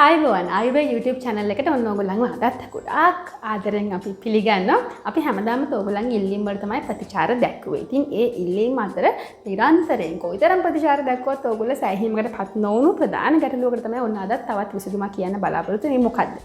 අයිබෝන් Ayurway YouTube channel එකට ඔන්න ඔයගොල්ලන්ව අදත් ගොඩාක් ආදරෙන් අපි පිළිගන්නවා. අපි හැමදාම ඔයගොල්ලන්ගේ ඉල්ලීම් වලට තමයි ප්‍රතිචාර දැක්වුවේ. ඉතින් ඒ ඉල්ලීම් අතර නිරන්තරයෙන් කොයිතරම් ප්‍රතිචාර දැක්වුවත් ඔයගොල්ලෝ සෑහීමකටපත් නොවුණු ප්‍රධාන ගැටලුවකට තමයි ඔන්න අදත් තවත් විසඳුමක් කියන්න බලාපොරොත්තු වෙන්නේ. මොකද්ද?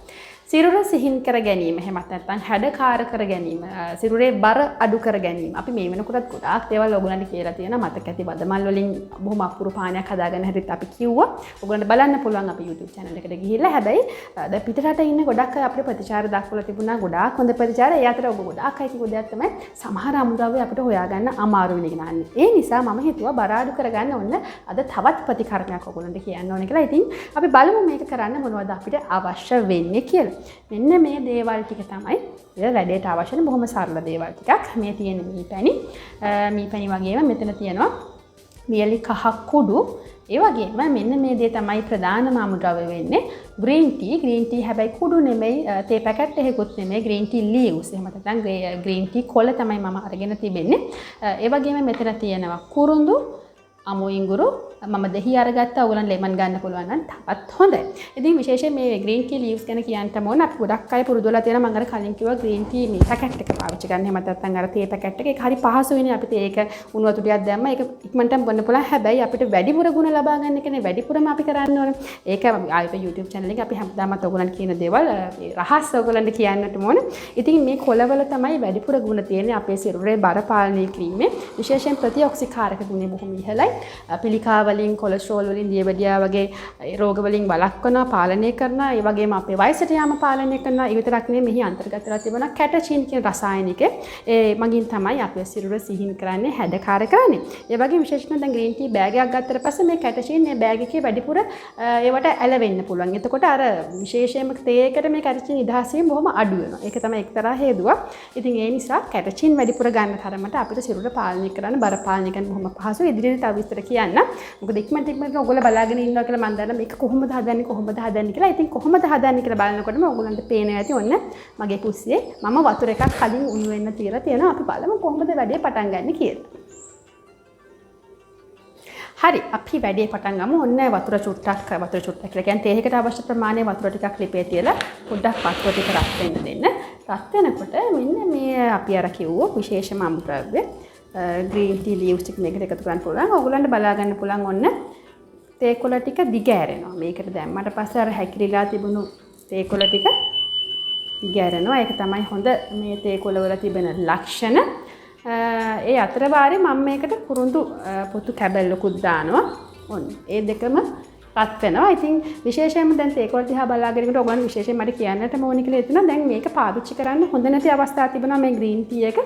සිරුර සිහින් කර ගැනීම, එහෙමත් නැත්නම් හැඩකාර කර ගැනීම, සිරුරේ බර අඩු කර ගැනීම. අපි මේ වෙනකොටත් ගොඩාක් දේවල් ඔයගොල්ලන්ට කියලා තියෙනවා. මතක ඇති වදමල් වලින් බොහොම අපූර්ව පානයක් හදාගන්න හැටිත් අපි කිව්වා. ඔයගොල්ලන්ට බලන්න පුළුවන් අපි YouTube channel එකට ගිහිල්ලා. හැබැයි දැන් පිටරට ඉන්න ගොඩක් අය අපිට ප්‍රතිචාර දක්වලා තිබුණා. ගොඩාක් හොඳ ප්‍රතිචාර. ඒ අතර ඔබ ගොඩාක් අය කිව්ව දෙයක් තමයි සමහර අමුද්‍රව්‍ය අපිට හොයාගන්න අමාරු වෙන එක නන්නේ. ඒ නිසා මම හිතුවා බර අඩු කරගන්න ඕන අද තවත් ප්‍රතිකර්මයක් ඔයගොල්ලන්ට කියන්න ඕනේ කියලා. ඉතින් අපි බලමු මේක කරන්න මොනවද අපිට අවශ්‍ය වෙන්නේ කියලා. මෙන්න මේ දේවල් ටික තමයි වැඩේට අවශ්‍ය වෙන බොහොම සරල දේවල් ටිකක්. මේ තියෙන මීපැණි වගේම මෙතන තියෙනවා වියලි කහ කුඩු. ඒ වගේම මෙන්න මේ දේ තමයි ප්‍රධානම අමුද්‍රව්‍ය වෙන්නේ green tea හැබැයි කුඩු නෙමෙයි, තේ පැකට් එකකුත් නෙමෙයි, green tea leaves. එහෙම නැත්නම් green tea කොළ තමයි මම අරගෙන තිබෙන්නේ. ඒ වගේම මෙතන තියෙනවා කුරුඳු, අමු ඉඟුරු, මම දෙහි අරගත්තා. ඔයගොල්ලන් ලෙමන් ගන්න පුළුවන් නම් තවත් හොඳයි. ඉතින් විශේෂයෙන් මේ green tea leaves ගැන කියන්නම ඕන. අපි ගොඩක් අය පුරුදු වෙලා තියෙනවා. මම අර කලින් කිව්වා green tea මේ පැකට් එක පාවිච්චි කරන්න. එහෙම නැත්නම් අර තේ පැකට් එක. ඒක හරි පහසුයිනේ. අපිට ඒක උණු වතු ටිකක් දැම්ම ඒක ඉක්මනටම බොන්න පුළුවන්. හැබැයි අපිට වැඩිපුර ගුණ ලබා ගන්න එකනේ වැඩිපුරම අපි කරන්න ඕනේ. ඒක ආයෙත් YouTube channel එකේ අපි හැමදාමත් ඔයගොල්ලන්ට කියන දේවල් රහස් ඔයගොල්ලන්ට කියන්නට ඕනේ. ඉතින් මේ කොළවල තමයි වැඩිපුර ගුණ තියෙන්නේ අපේ සිරුරේ බර පාලනය කිරීමේ. විශේෂයෙන් ප්‍රතිඔක්සිකාරක ගුණය බොහොම ඉහළයි. පිළිකා වලින්, කොලෙස්ටරෝල් වලින්, දියවැඩියා වගේ රෝග වලින් වළක්වනවා, පාලනය කරනවා. ඒ වගේම අපේ වයසට යාම පාලනය කරනවා. ඒ විතරක් නෙමෙයි මෙහි අන්තර්ගත වෙලා තිබෙන කැටචින් කියන රසායනිකය. ඒ මගින් තමයි අපේ සිරුර සිහින් කරන්නේ, හැඩකාර කරන්නේ. ඒ වගේ විශේෂයෙන්ම දැන් green tea බෑග් එකක් ගත්තට පස්සේ මේ කැටචින් මේ බෑග් එකේ වැඩිපුර ඒවට ඇලවෙන්න පුළුවන්. එතකොට අර විශේෂයෙන්ම තේයකට මේ කැටචින් නිදහස් වීම බොහොම අඩු වෙනවා. ඒක තමයි එක්තරා හේතුවක්. ඉතින් ඒ නිසා කැටචින් වැඩිපුර ගන්න තරමට අපිට සිරුර පාලනය කරන්න, බර පාලනය කරන්න බොහොම පහසුයි. ඉදිරියට තව විස්තර කියන්න. මොකද ඉක්මනට ඔයගොල්ලෝ බලාගෙන ඉන්නවා කියලා මම දන්නවා මේක කොහොමද හදන්නේ කියලා. ඉතින් කොහොමද හදන්නේ කියලා බලනකොටම ඔයගොල්ලන්ට පේනවා ඇති ඔන්න මගේ කුස්සියේ මම වතුර එකක් කලින් උණු වෙන්න තියලා තියෙනවා. අපි බලමු කොහොමද වැඩේ පටන් ගන්න කියලා. හරි, අපි වැඩේ පටන් ගමු. ඔන්න වතුර චුට්ටක් කියලා කියන්නේ තේයකට අවශ්‍ය ප්‍රමාණය වතුර ටිකක් ලිපේ තියලා පොඩ්ඩක් වතුර ටික රත් වෙන්න දෙන්න. රත් වෙනකොට මෙන්න මේ අපි අර කිව්ව විශේෂම අමුද්‍රව්‍ය green tea leaves ටික මේකට එකතු කරන්න පුළුවන්. ඔයගොල්ලන්ට බලා ගන්න පුළුවන් ඔන්න තේ කොළ ටික දිග ඇරෙනවා. මේකට දැම්මට පස්සේ අර හැකිලිලා තිබුණු තේ කොළ ටික දිග ඇරෙනවා. ඒක තමයි හොඳ මේ තේ කොළ වල තිබෙන ලක්ෂණ. ඒ අතර වාරේ මම මේකට කුරුඳු පොතු කැබල්ලකුත් දානවා. ඔන්න ඒ දෙකම රත් වෙනවා. ඉතින් විශේෂයෙන්ම දැන් තේ කොළ දිහා බලාගෙන ඉන්නකොට ඔයගොල්ලෝ විශේෂයෙන් මට කියන්නට ඕනේ කියලා හිතුණා. දැන් මේක පාවිච්චි කරන්න හොඳ නැති අවස්ථා තිබුණා මේ green tea එක.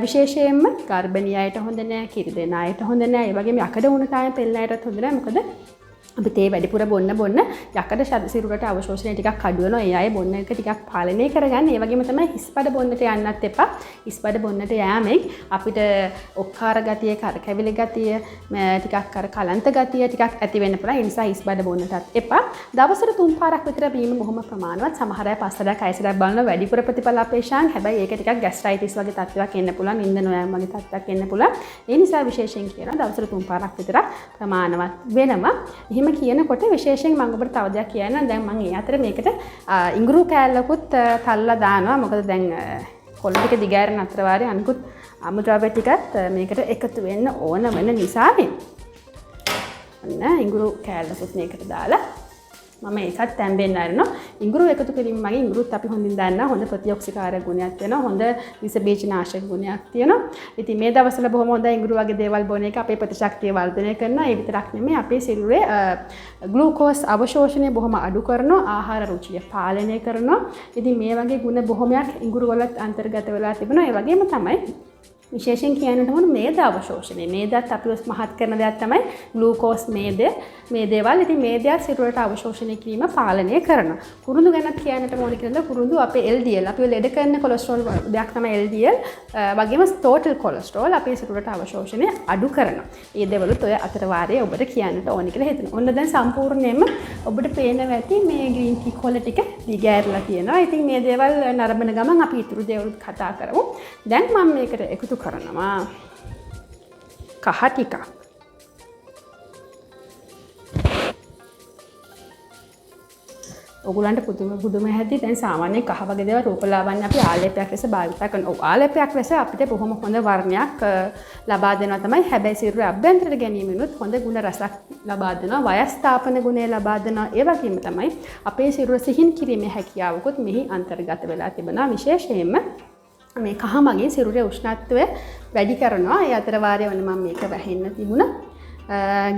විශේෂයෙන්ම ගර්භණී අයට හොඳ නැහැ, කිරි දෙන අයට හොඳ නැහැ. ඒ වගේම යකඩ වුණ තාම පෙළන අයටත් හොඳ නැහැ. මොකද අපි තේ වැඩිපුර බොන්න යකඩ සිරුරට අවශෝෂණය ටිකක් අඩු වෙනවා. ඒ අය බොන්න එක ටිකක් පාලනය කරගන්න. ඒ වගේම තමයි හිස්බඩ බොන්නට යන්නත් එපා. හිස්බඩ බොන්නට යෑමෙන් අපිට ඔක්කාර ගතිය, කරකැවිලි ගතිය, ටිකක් අර කලන්ත ගතිය ටිකක් ඇති වෙන්න පුළුවන්. ඒ නිසා හිස්බඩ බොන්නටත් එපා. දවසට 3 පාරක් විතර බීම බොහොම ප්‍රමාණවත්. සමහර අය 5 සැරයක් 6 සැරයක් බලන වැඩිපුර ප්‍රතිඵල අපේක්ෂාන්. හැබැයි ඒක ටිකක් ગેස්ට්‍රයිටිස් වගේ තත්ත්වයක් එන්න පුළුවන්. නිින්ද නොයෑම වගේ තත්ත්වයක් එන්න පුළුවන්. ඒ නිසා විශේෂයෙන් කියනවා දවසට 3 පාරක් විතර ප්‍රමාණවත් වෙනවා. එහෙම කියනකොට විශේෂයෙන් මම ඔබට තව දෙයක් කියන්නම්. දැන් මම ඒ අතර මේකට ඉඟුරු කෑල්ලකුත් තල්ලා දානවා. මොකද දැන් කොළ ටික දිගෑරෙන අතර වාරේ අනිකුත් අමුද්‍රව්‍ය ටිකත් මේකට එකතු වෙන්න ඕන වෙන නිසානේ. ඔන්න ඉඟුරු කෑල්ලකුත් මේකට දාලා මම ඒකත් තැම්බෙන්න අරනවා. ඉඟුරු එකතු කිරීම මගේ ඉඟුරුත් අපි හොඳින් දන්නා හොඳ ප්‍රතිඔක්සිකාරක ගුණයක් තියෙනවා. හොඳ විස බීජ නාශක ගුණයක් තියෙනවා. ඉතින් මේ දවස්වල බොහොම හොඳයි ඉඟුරු වගේ දේවල් බොන එක අපේ ප්‍රතිශක්තිය වර්ධනය කරනවා. ඒ විතරක් නෙමෙයි අපේ සිරුරේ ග්ලූකෝස් අවශෝෂණය බොහොම අඩු කරනවා. ආහාර රුචිය පාලනය කරනවා. ඉතින් මේ වගේ ගුණ බොහොමයක් ඉඟුරු වලත් අන්තර්ගත වෙලා තිබෙනවා. ඒ වගේම තමයි විශේෂයෙන් කියන්නට ඕන මේද අවශෝෂණය. මේදත් අපිව මහත් කරන දෙයක් තමයි ග්ලූකෝස් මේද. මේ දේවල් ඉතින් මේදයක් සිරුරට අවශෝෂණය කිරීම පාලනය කරනවා. කුරුඳු ගැනත් කියන්නට ඕන කියලා කුරුඳු අපේ LDL අපිව ලෙඩ කරන කොලෙස්ටරෝල් දෙයක් තමයි LDL. වගේම total කොලෙස්ටරෝල් අපේ සිරුරට අවශෝෂණය අඩු කරනවා. මේ දේවලුත් ඔය අතර වාරයේ ඔබට කියන්නට ඕන කියලා හිතනවා. ඔන්න දැන් සම්පූර්ණයෙන්ම ඔබට පේනවා ඇති මේ green tea කොළ ටික දිගෑරලා තියෙනවා. ඉතින් මේ දේවල් නරඹන ගමන් අපි ඊටු දේවලුත් කතා කරමු. දැන් මම මේකට එකතු කරනවා කහ ටිකක්. ඔයගොල්ලන්ට පුදුම හැටි දැන් සාමාන්‍යයෙන් කහ වගේ දේවල් රූපලාවන්‍ය අපි ආලේපයක් ලෙස භාවිත කරනවා. ආලේපයක් ලෙස අපිට බොහොම හොඳ වර්ණයක් ලබා දෙනවා තමයි. හැබැයි සිරුරේ අභ්‍යන්තරට ගැනීමෙනුත් හොඳ ගුණ රසක් ලබා දෙනවා. වයස්ථාපන ගුණය ලබා දෙනවා. ඒ වගේම තමයි අපේ සිරුර සිහින් කිරීමේ හැකියාවකුත් මෙහි අන්තර්ගත වෙලා තිබෙනවා. විශේෂයෙන්ම මේ කහ මගින් සිරුරේ උෂ්ණත්වය වැඩි කරනවා. ඒ අතර වාරයේ වන මම මේක වැහෙන්න තිබුණා.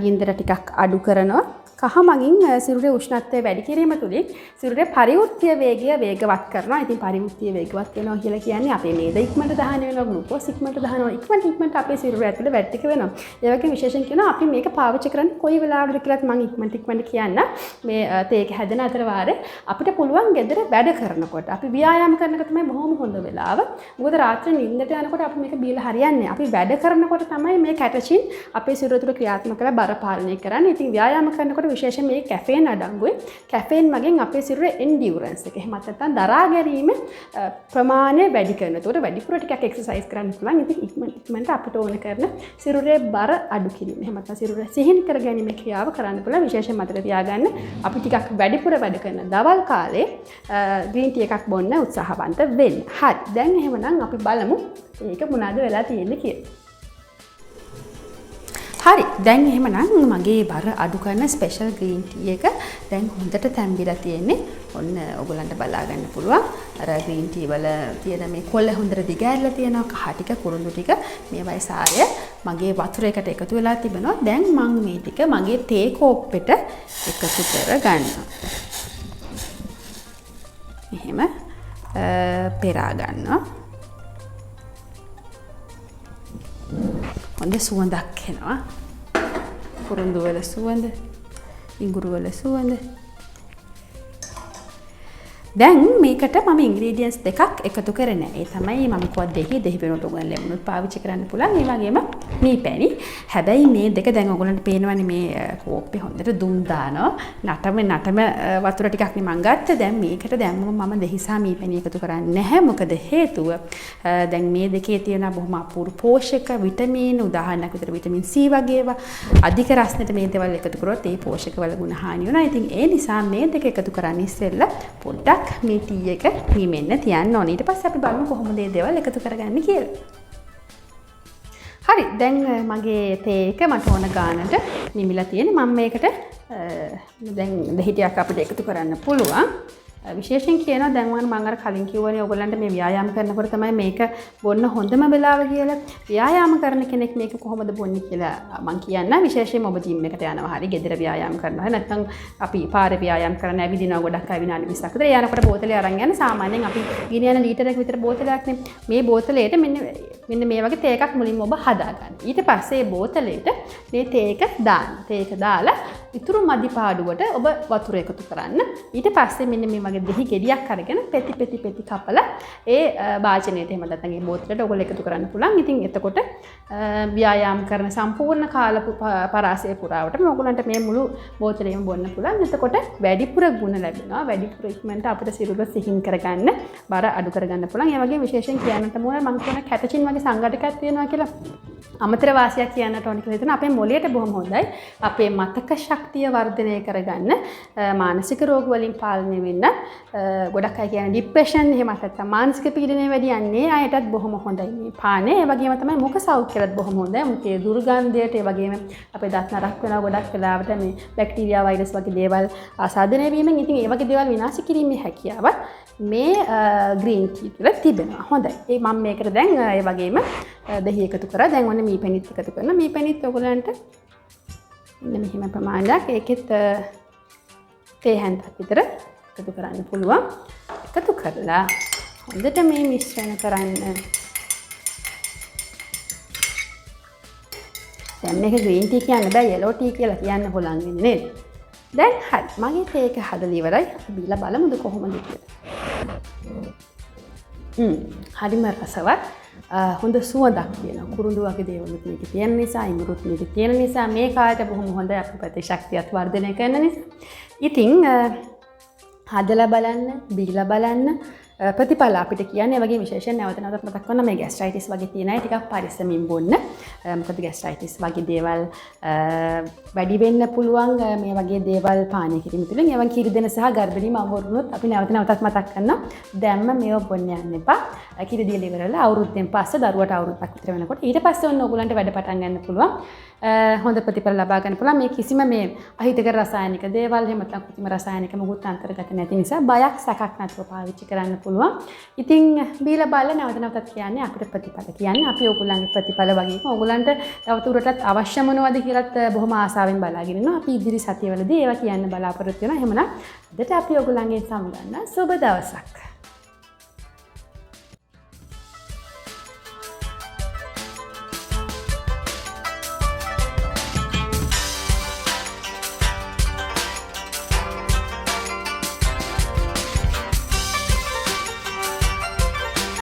ගින්දර ටිකක් අඩු කරනවා. කහ මගින් සිරුරේ උෂ්ණත්වය වැඩි කිරීම තුළින් සිරුරේ පරිවෘත්තීය වේගය වේගවත් කරනවා. ඉතින් පරිවෘත්තීය වේගවත් වෙනවා කියලා කියන්නේ අපේ මේද ඉක්මනට දහන වෙනවා, ග්ලූකෝස් ඉක්මනට දහනවා, ඉක්මනට අපේ සිරුර ඇතුලේ වැඩ ටික වෙනවා. ඒ වගේම විශේෂයෙන් කියනවා අපි මේක පාවිච්චි කරන්නේ කොයි වෙලාවකද කියලාත් මම ඉක්මනට කියන්න. මේ තේක හැදෙන අතර වාරේ අපිට පුළුවන් ගෙදර වැඩ කරනකොට අපි ව්‍යායාම කරන එක තමයි බොහොම හොඳ වෙලාව. මොකද රාත්‍රියේ නිින්දට යනකොට අපි මේක බීලා හරියන්නේ. අපි වැඩ කරනකොට තමයි මේ කැටචින් අපේ සිරුර තුළ ක්‍රියාත්මක කරලා බර පාලනය කරන්නේ. ඉතින් ව්‍යායාම කරනකොට විශේෂයෙන් මේ කැෆේන් අඩංගුයි. කැෆේන් මගින් අපේ සිරුරේ එන්ඩියුරන්ස් එක එහෙමත් නැත්නම් දරා ගැනීම ප්‍රමාණය වැඩි කරනවා. ඒකට වැඩිපුර ටිකක් එක්සර්සයිස් කරන්න පුළුවන්. ඉතින් ඉක්මනට අපිට ඕන කරන සිරුරේ බර අඩු කිරීම. එහෙමත් නැත්නම් සිරුර සිහින් කර ගැනීම ක්‍රියාව කරන්න පුළුවන්. විශේෂයෙන් මතක තියාගන්න අපි ටිකක් වැඩිපුර වැඩ කරන දවල් කාලේ ග්‍රීන් ටී එකක් බොන්න උත්සාහවන්ත වෙන්න. හරි. දැන් එහෙමනම් අපි බලමු මේක මොනවද වෙලා තියෙන්නේ කියලා. හරි දැන් එහෙමනම් මගේ බර අඩු කරන ස්පෙෂල් ග්‍රීන් ටී එක දැන් හොඳට තැම්බිලා තියෙන්නේ. ඔන්න ඔයගලන්ට බලා ගන්න පුළුවන්. අර ග්‍රීන් ටී වල තියෙන මේ කොළ හොඳට දිගහැරලා තියෙනවා. කහ ටික කුරුඳු ටික මේවයි සාරය මගේ වතුර එකට එකතු වෙලා තිබෙනවා. දැන් මම මේ ටික මගේ තේ කෝප්පෙට එකතු කර ගන්නවා. එහෙම පෙරා ගන්නවා. හොඳ සුවඳක් එනවා. කුරුඳු වල සුවඳ, ඉඟුරු වල සුවඳ. දැන් මේකට මම ඉන්ග්‍රීඩියන්ට්ස් දෙකක් එකතු කරන්නේ. ඒ තමයි මම කිව්වා දෙහි වෙනුවට ඔයගොල්ලෝ ලෙමනුත් පාවිච්චි කරන්න පුළුවන්. ඒ වගේම මී පැණි. හැබැයි මේ දෙක දැන් ඔයගොල්ලන්ට පේනවනේ මේ කෝප්පේ හොඳට දුම් දානවා. නටම වතුර ටිකක් නේ මං ගත්තා. දැන් මේකට දැම්මම මම දෙහි සහ මී පැණි එකතු කරන්නේ නැහැ. මොකද හේතුව දැන් මේ දෙකේ තියෙන බොහොම අපූර්ව පෝෂක විටමින් උදාහරණයක් විදිහට විටමින් C වගේ ඒවා අධික රසනෙට මේ දේවල් එකතු කරොත් ඒ පෝෂක වල ගුණ හානි වෙනවා. ඉතින් ඒ නිසා මේ දෙක එකතු කරන්න ඉස්සෙල්ලා පොඩ්ඩක් මේ ටී එක නිමෙන්න තියන්න ඕනේ. ඊට පස්සේ අපි බලමු කොහොමද මේ දේවල් එකතු කරගන්නේ කියලා. හරි දැන් මගේ තේ එක මට ඕන ගානට නිමිලා තියෙන්නේ. මම මේකට දැන් දෙහි ටිකක් අපිට එකතු කරන්න පුළුවන්. විශේෂයෙන් කියනවා දැන් මම අර කලින් කිව්වනේ ඔයගොල්ලන්ට මේ ව්‍යායාම කරනකොට තමයි මේක බොන්න හොඳම වෙලාව කියලා. ව්‍යායාම කරන කෙනෙක් මේක කොහොමද බොන්නේ කියලා මම කියන්න. විශේෂයෙන්ම ඔබ ජිම් එකට යනවා හරි ගෙදර ව්‍යායාම කරනවා. නැත්නම් අපි පාරේ ව්‍යායාම කරන ඇවිදිනවා ගොඩක් අය විනාඩි 20ක් විතර. ඒ යනකොට බෝතලේ අරන් යන සාමාන්‍යයෙන් අපි ගෙනියන ලීටරයක් විතර බෝතලයක් නේ. මේ බෝතලේට මෙන්න මේ වගේ තේ එකක් මුලින්ම ඔබ හදා ගන්න. ඊට පස්සේ මේ බෝතලේට මේ තේ එක දාන්න. තේ එක දාලා ඉතුරු මදි පාඩුවට ඔබ වතුර එකතු කරන්න. ඊට පස්සේ මෙන්න මේ වගේ දෙහි ගෙඩියක් අරගෙන පෙති කපලා ඒ වාජනයේට එහෙම නැත්නම් ඒ බෝතලෙට ඔයගොල්ලෝ එකතු කරන්න පුළුවන්. ඉතින් එතකොට ව්‍යායාම කරන සම්පූර්ණ කාල පරාසය පුරාවටම ඔයගොල්ලන්ට මේ මුළු බෝතලෙම බොන්න පුළුවන්. එතකොට වැඩිපුර ගුණ ලැබෙනවා. වැඩිපුර ඉක්මනට අපිට සිරුර සිහින් කරගන්න, බර අඩු කරගන්න පුළුවන්. ඒ වගේම විශේෂයෙන් කියන්නට ඕන මම කියන කැටචින් වගේ සංඝටකයක් තියෙනවා කියලා අමතර වාසියක් කියන්නට ඕන කියලා හිතන අපේ මොළයට බොහොම හොඳයි. අපේ මතක ශක්තිය වර්ධනය කරගන්න, මානසික රෝග වලින් පාලනය වෙන්න, ගොඩක් අය කියන්නේ ડિප්‍රෙෂන් එහෙම නැත්නම් මානසික පීඩනය වැඩි යන්නේ අයටත් බොහොම හොඳයි මේ පානේ. ඒ වගේම තමයි මුඛ සෞඛ්‍යයටත් බොහොම හොඳයි. මුඛයේ දුර්ගන්ධයට ඒ වගේම අපේ දත් නරක් වෙනවා ගොඩක් වෙලාවට මේ බැක්ටීරියා වෛරස් වගේ දේවල් ආසාදනය වීමෙන්. ඉතින් ඒ වගේ දේවල් විනාශ කිරීමේ හැකියාවත් මේ ග්‍රීන් ටී තුළ තිබෙනවා. හොඳයි. ඒ මම මේකට දැන් ඒ වගේම දහි එකතු කරා. දැන් ඔන්න මී පැණිත් එකතු කරනවා. මී පැණිත් ඔයගලන්ට මෙන්න මෙහෙම ප්‍රමාණයක් ඒකෙත් තේ හැන්දක් විතර එකතු කරන්න පුළුවන්. එකතු කරලා හොඳට මේ මිශ්‍රණ කරන්න. දැන් මේක ග්‍රීන් ටී කියන්න බෑ yellow ටී කියලා කියන්න පුළුවන් වෙන්නේ නේද? දැන් හරි. මගේ තේ එක හදලා ඉවරයි. බීලා බලමුද කොහොමද කියලා. හරිම රසවත්. හොඳ සුවඳක් තියෙනවා. කුරුඳු වගේ දේවලුත් මේකේ තියෙන නිසා, ඉඟුරුත් මේකේ තියෙන නිසා මේ කායට බොහොම හොඳයි අපේ ප්‍රතිශක්තියත් වර්ධනය කරන නිසා. ඉතින් හදලා බලන්න, බීලා බලන්න. ප්‍රතිඵල අපිට කියන්නේ වගේ විශේෂයෙන් නැවත නැවතත් මතක් කරනවා මේ ગેස්ට්‍රයිටිස් වගේ තියෙන අය ටිකක් පරිස්සමින් බොන්න. මොකද ગેස්ට්‍රයිටිස් වගේ දේවල් වැඩි වෙන්න පුළුවන් මේ වගේ දේවල් පානය කිරීම තුළින්. ඒවන් කිරි දෙන සහ ගර්භණී මව්වරුන්වත් අපි නැවත නැවතත් මතක් කරනවා දැම්ම මේව බොන්න යන්න එපා. කිරි දීලා ඉවරලා අවුරුද්දෙන් පස්සේ දරුවට අවුරුද්දක් විතර වෙනකොට ඊට පස්සේ ඔන්න ඕගොල්ලන්ට වැඩ පටන් ගන්න පුළුවන්. හොඳ ප්‍රතිඵල ලබා ගන්න පුළුවන්. මේ කිසිම මේ අහිතකර රසායනික දේවල් එහෙම නැත්නම් කෘත්‍රිම රසායනික මුකුත් අන්තර්ගත නැති නිසා බයක් සැකක් නැතුව පාවිච්චි කරන්න පුළුවන්. ඉතින් බීලා බලලා නැවත නැවතත් කියන්නේ අපිට ප්‍රතිඵල කියන්නේ අපි ඕගොල්ලන්ගේ ප්‍රතිඵල වගේම ඕගොල්ලන්ට තවදුරටත් අවශ්‍ය මොනවද කියලාත් බොහොම ආසාවෙන් බලාගෙන ඉන්නවා. අපි ඉදිරි සතියවලදී ඒවා කියන්න බලාපොරොත්තු වෙනවා. එහෙමනම් අදට අපි ඕගොල්ලන්ගෙන් සමුගන්න සුබ දවසක්.